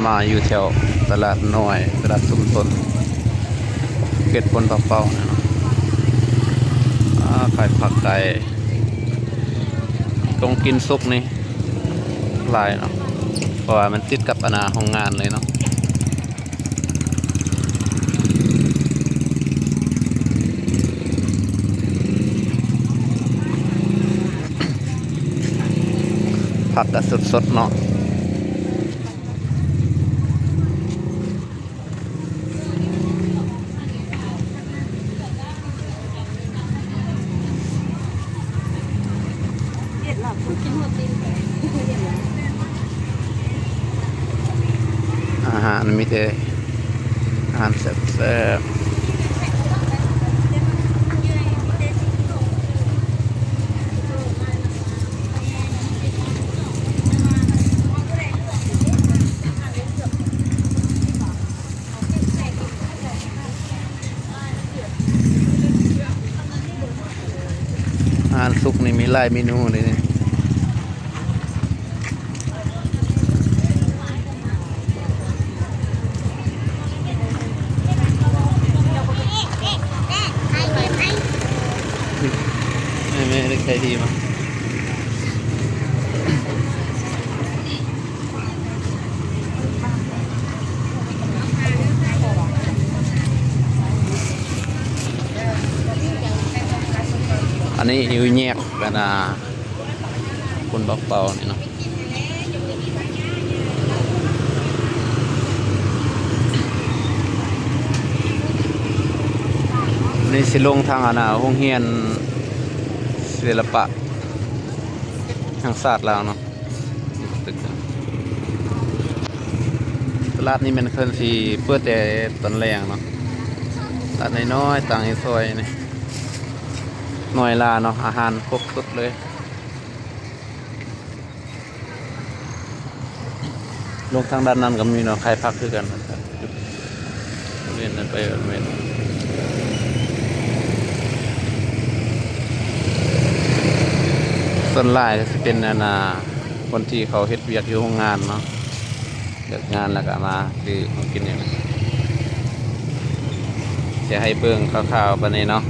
มาอยู่แถวตลาดน้อยตลาดชุมชนเก็ดบนเป่าๆเนี่ยเนาะขายผักไก่ตรงกินซุกนี่ลายเนาะเพราะว่ามันติดกับห้องงานเลยเนาะผักก็สดๆเนาะอาหารมีแต่อาหารแซ่บอาหารสุกนี่มีหลายเมนูเลยนี่ไม่ได้ใช้ดีมั้งอันนี้อยู่แยกกันคุณบอกเปล่านี่เนาะนี่สิลงทางโรงเรียนศิลปะทางศาสตร์แล้วเนาะตึกตลาดนี้มันเคยสิเปิดแต่ตอนแรงเนาะตลาดน้อยๆต่างในซอยนี่หน่อยลาเนาะอาหารครบสุดเลยลงทางด้านนั้นก็มีเนาะใครพักคือกันนะครับเรียนนั้นไปเมนส่วนหลายจะเป็นคนที่เขาเฮ็ดเวียกอยู่โรงงานเนาะเลิกงานแล้วก็มาซื้อของกินเนี่ยจะให้เบิ่งคร่าวๆไปนี่เนาะ